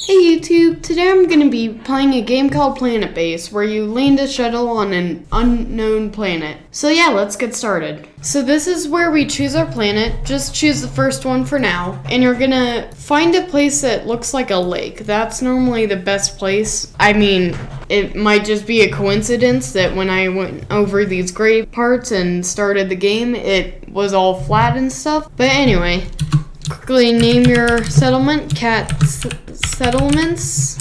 Hey YouTube, today I'm going to be playing a game called Planetbase where you land a shuttle on an unknown planet. So yeah, let's get started. So this is where we choose our planet, just choose the first one for now, and you're going to find a place that looks like a lake. That's normally the best place. I mean, it might just be a coincidence that when I went over these gray parts and started the game, it was all flat and stuff. But anyway, quickly name your settlement, Cat Settlements,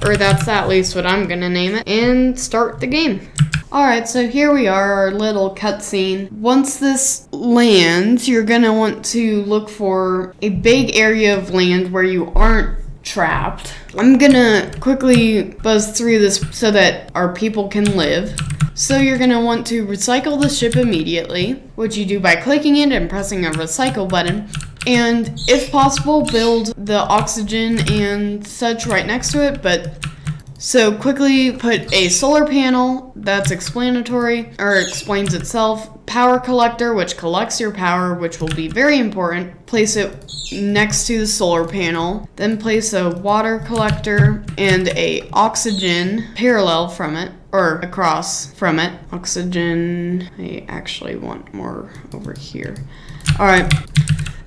or that's at least what I'm gonna name it, and start the game. Alright, so here we are, our little cutscene. Once this lands, you're gonna want to look for a big area of land where you aren't trapped. I'm gonna quickly buzz through this so that our people can live. So you're gonna want to recycle the ship immediately, which you do by clicking it and pressing a recycle button. And if possible, build the oxygen and such right next to it, but so quickly put a solar panel, that's explanatory, or explains itself, power collector, which collects your power, which will be very important, place it next to the solar panel, then place a water collector and a oxygen parallel from it, or across from it. Oxygen, I actually want more over here. Alright.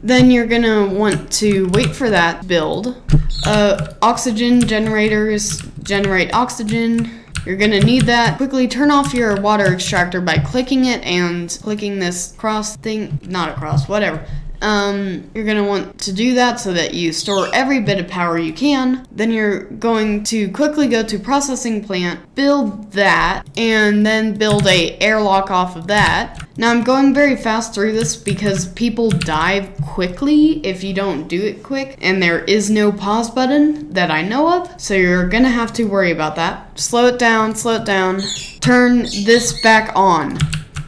Then you're gonna want to wait for that build. Oxygen generators generate oxygen. You're gonna need that. Quickly turn off your water extractor by clicking it and clicking this cross thing, not across, whatever. You're gonna want to do that so that you store every bit of power you can. Then you're going to quickly go to processing plant, build that, and then build a airlock off of that. Now I'm going very fast through this because people die quickly if you don't do it quick, and there is no pause button that I know of, so you're gonna have to worry about that. Slow it down, turn this back on.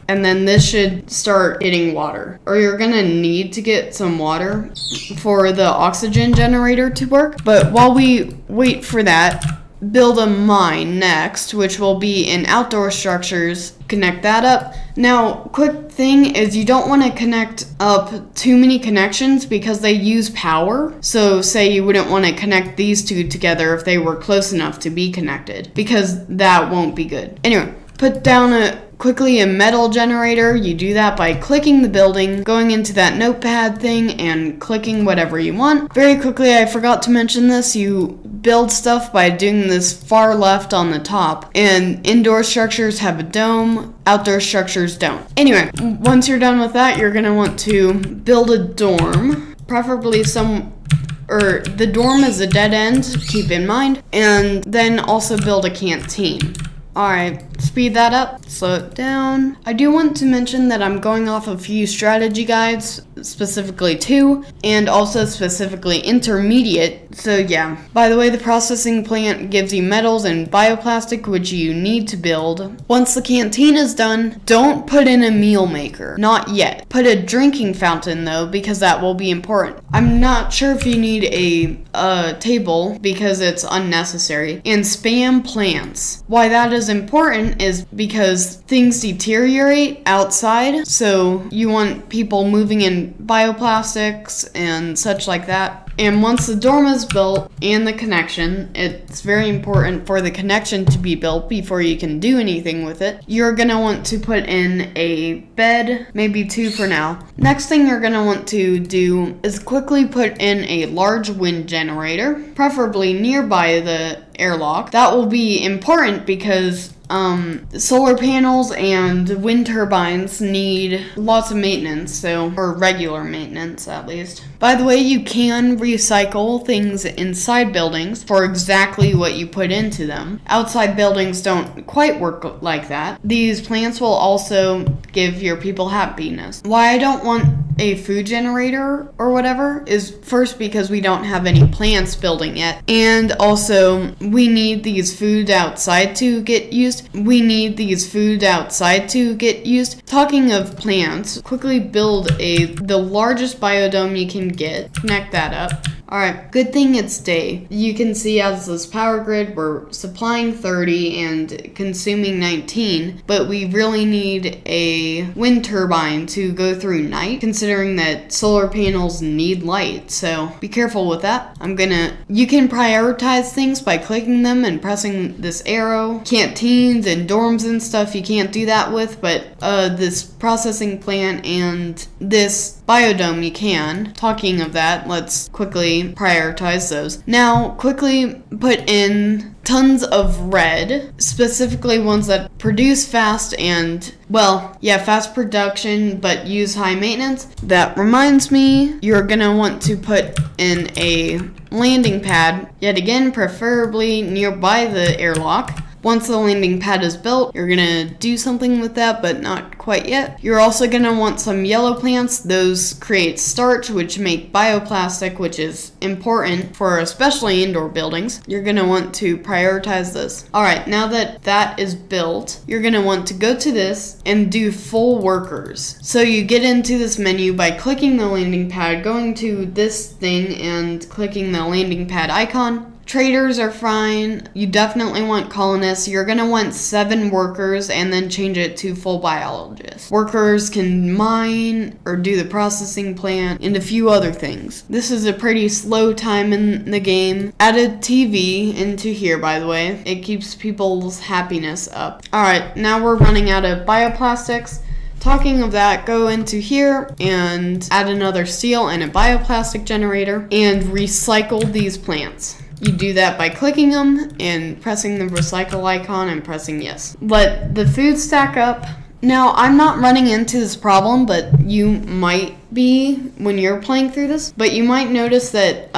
And then this should start hitting water. Or you're gonna need to get some water for the oxygen generator to work. But while we wait for that, build a mine next, which will be in outdoor structures. Connect that up. Now, quick thing is you don't want to connect up too many connections because they use power. So say you wouldn't want to connect these two together if they were close enough to be connected, because that won't be good. Anyway, put down quickly a metal generator. You do that by clicking the building, going into that notepad thing, and clicking whatever you want. Very quickly, I forgot to mention this, you build stuff by doing this far left on the top, and indoor structures have a dome, outdoor structures don't. Anyway, once you're done with that, you're gonna want to build a dorm, preferably the dorm is a dead end, keep in mind, and then also build a canteen. Alright, speed that up, slow it down. I do want to mention that I'm going off a few strategy guides, specifically 2, and also specifically intermediate, so yeah. By the way, the processing plant gives you metals and bioplastic, which you need to build. Once the canteen is done, don't put in a meal maker, not yet. Put a drinking fountain though, because that will be important. I'm not sure if you need a table, because it's unnecessary. And spam plants. Why that is important is because things deteriorate outside, so you want people moving in bioplastics and such like that. And once the dorm is built and the connection, it's very important for the connection to be built before you can do anything with it. You're gonna want to put in a bed, maybe 2 for now. Next thing you're gonna want to do is quickly put in a large wind generator, preferably nearby the airlock. That will be important because solar panels and wind turbines need lots of maintenance, or regular maintenance at least. By the way, you can recycle things inside buildings for exactly what you put into them. Outside buildings don't quite work like that. These plants will also give your people happiness. Why I don't want a food generator or whatever is first because we don't have any plants building yet, and also we need these food outside to get used. Talking of plants, quickly build the largest biodome you can get. Connect that up. Alright, good thing it's day. You can see as this power grid, we're supplying 30 and consuming 19, but we really need a wind turbine to go through night, considering that solar panels need light, so be careful with that. You can prioritize things by clicking them and pressing this arrow. Canteens and dorms and stuff you can't do that with, but this processing plant and this biodome you can. Talking of that, let's quickly prioritize those. Now, quickly put in tons of red, specifically ones that produce fast and, well, yeah, fast production, but use high maintenance. That reminds me, you're gonna want to put in a landing pad, yet again, preferably nearby the airlock. Once the landing pad is built, you're gonna do something with that, but not quite yet. You're also gonna want some yellow plants. Those create starch, which make bioplastic, which is important for especially indoor buildings. You're gonna want to prioritize this. All right, now that that is built, you're gonna want to go to this and do full workers. So you get into this menu by clicking the landing pad, going to this thing and clicking the landing pad icon. Traders are fine. You definitely want colonists. You're gonna want 7 workers and then change it to full biologists. Workers can mine or do the processing plant and a few other things. This is a pretty slow time in the game. Added TV into here, by the way. It keeps people's happiness up. Alright, now we're running out of bioplastics. Talking of that, go into here and add another steel and a bioplastic generator and recycle these plants. You do that by clicking them and pressing the recycle icon and pressing yes. Let the food stack up. Now, I'm not running into this problem, but you might be when you're playing through this, but you might notice that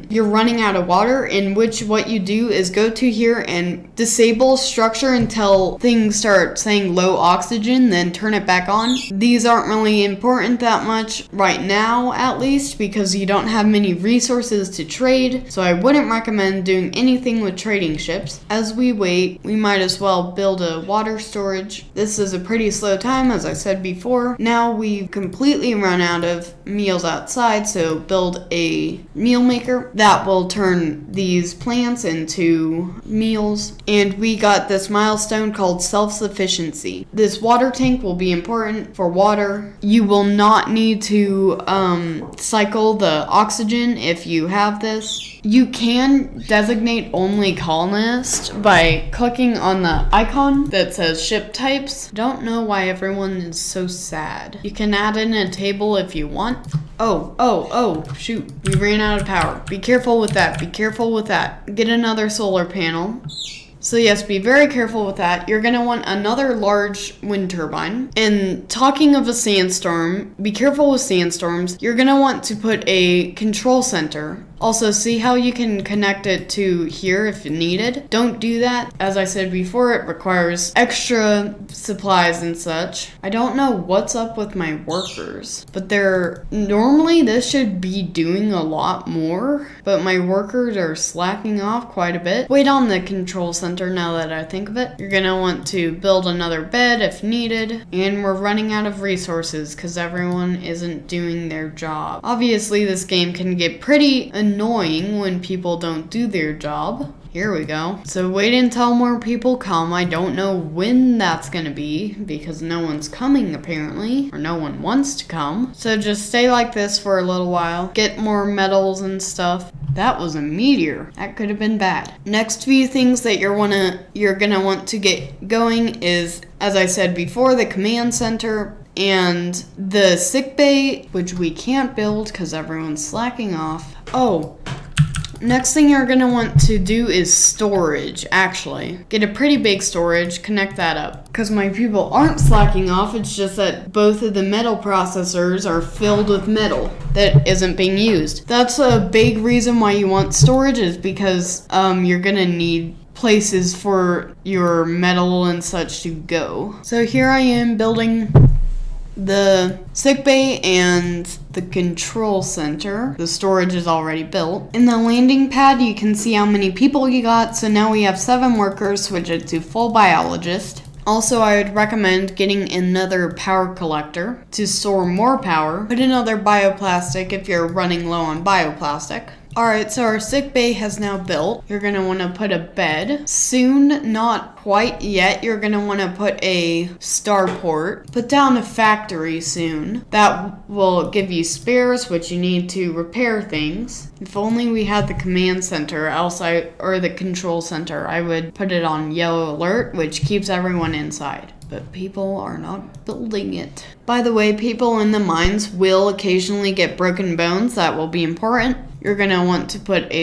you're running out of water, in which what you do is go to here and disable structure until things start saying low oxygen, then turn it back on. These aren't really important that much right now, at least, because you don't have many resources to trade, so I wouldn't recommend doing anything with trading ships. As we wait, we might as well build a water storage. This is a pretty slow time, as I said before. Now we've completely run out of meals outside, so build a meal maker that will turn these plants into meals. And we got this milestone called self-sufficiency. This water tank will be important for water. You will not need to cycle the oxygen if you have this. You can designate only colonist by clicking on the icon that says ship types. Don't know why everyone is so sad. You can add in a table if you want. Oh, shoot. We ran out of power. Be careful with that. Be careful with that. Get another solar panel. So yes, be very careful with that. You're gonna want another large wind turbine. And talking of a sandstorm, be careful with sandstorms. You're gonna want to put a control center. Also, see how you can connect it to here if needed. Don't do that. As I said before, it requires extra supplies and such. I don't know what's up with my workers, but normally this should be doing a lot more, but my workers are slacking off quite a bit. Wait on the control center now that I think of it. You're gonna want to build another bed if needed, and we're running out of resources because everyone isn't doing their job. Obviously, this game can get pretty annoying when people don't do their job. Here we go. So wait until more people come. I don't know when that's gonna be because no one's coming apparently, or no one wants to come. So just stay like this for a little while. Get more metals and stuff. That was a meteor. That could have been bad. Next few things that you're gonna want to get going is, as I said before, the command center and the sick bay, which we can't build because everyone's slacking off. Oh, next thing you're gonna want to do is storage, actually. Get a pretty big storage, connect that up. Because my people aren't slacking off, it's just that both of the metal processors are filled with metal that isn't being used. That's a big reason why you want storage, is because you're gonna need places for your metal and such to go. So here I am building the sickbay and the control center. The storage is already built. In the landing pad, you can see how many people you got. So now we have 7 workers, switch it to full biologist. Also, I would recommend getting another power collector to store more power. Put another bioplastic if you're running low on bioplastic. Alright, so our sick bay has now built. You're gonna wanna put a bed. Soon, not quite yet, you're gonna wanna put a starport. Put down a factory soon. That will give you spares, which you need to repair things. If only we had the command center outside, or the control center, I would put it on yellow alert, which keeps everyone inside. But people are not building it. By the way, people in the mines will occasionally get broken bones. That will be important. You're gonna want to put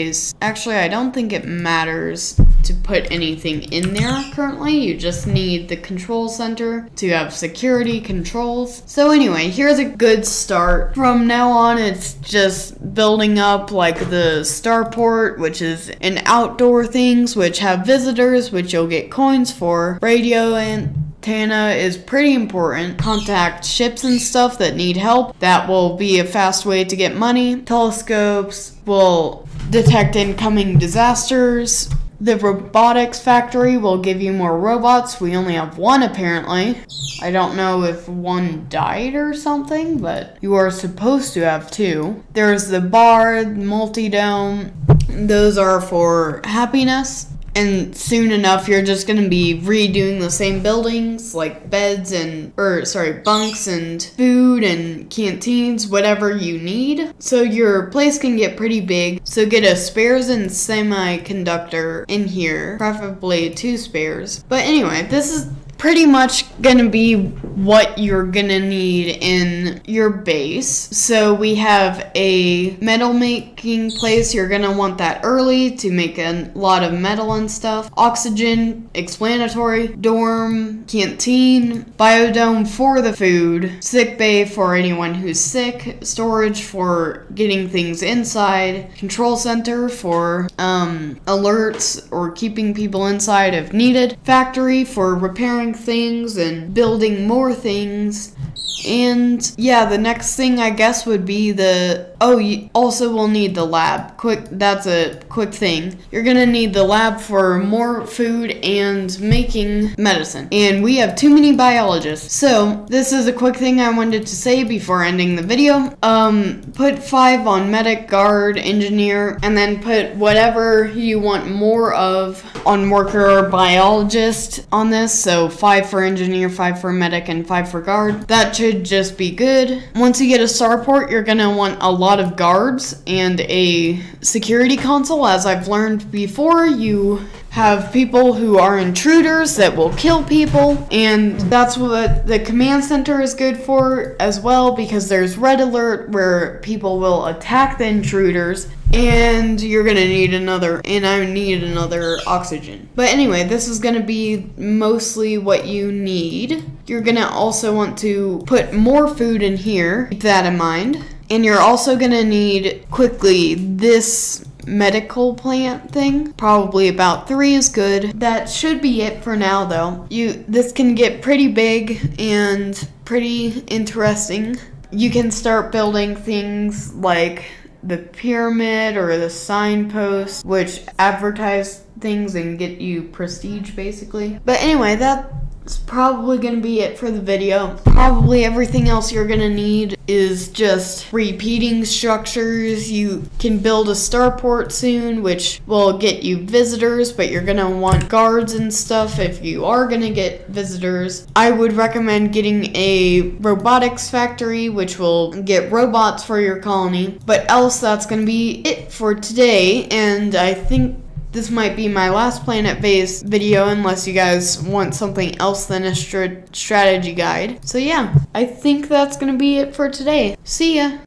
actually, I don't think it matters to put anything in there currently. You just need the control center to have security controls. So anyway, here's a good start. From now on, it's just building up like the starport, which is an outdoor things, which have visitors, which you'll get coins for. Radio antenna is pretty important. Contact ships and stuff that need help. That will be a fast way to get money. Telescopes will detect incoming disasters. The robotics factory will give you more robots. We only have one apparently. I don't know if one died or something, but you are supposed to have two. There's the bar, multi-dome. Those are for happiness. And soon enough, you're just gonna be redoing the same buildings, like beds and, bunks and food and canteens, whatever you need. So your place can get pretty big. So get a spares and semiconductor in here, preferably 2 spares. But anyway, this is pretty much gonna be what you're gonna need in your base. So we have a metal making place. You're gonna want that early to make a lot of metal and stuff. Oxygen, explanatory, dorm, canteen, biodome for the food, sick bay for anyone who's sick, storage for getting things inside, control center for alerts or keeping people inside if needed, factory for repairing things and building more things. And yeah, the next thing I guess would be you also will need the lab. That's a quick thing. You're gonna need the lab for more food and making medicine. And we have too many biologists. So this is a quick thing I wanted to say before ending the video. Put 5 on medic, guard, engineer, and then put whatever you want more of on worker or biologist on this. So 5 for engineer, 5 for medic, and 5 for guard. That should just be good. Once you get a starport, you're gonna want a lot of guards and a security console. As I've learned before, you have people who are intruders that will kill people, and that's what the command center is good for as well, because there's red alert where people will attack the intruders. And you're gonna need another oxygen. But anyway, this is gonna be mostly what you need. You're gonna also want to put more food in here, keep that in mind. And you're also gonna need quickly this medical plant thing. Probably about 3 is good. That should be it for now though. This can get pretty big and pretty interesting. You can start building things like the pyramid or the signpost, which advertise things and get you prestige basically. But anyway, that's probably gonna be it for the video. Probably everything else you're gonna need is just repeating structures. You can build a starport soon, which will get you visitors, but you're gonna want guards and stuff if you are gonna get visitors. I would recommend getting a robotics factory, which will get robots for your colony. But else, that's gonna be it for today, and I think this might be my last Planetbase video unless you guys want something else than a strategy guide. So yeah, I think that's gonna be it for today. See ya!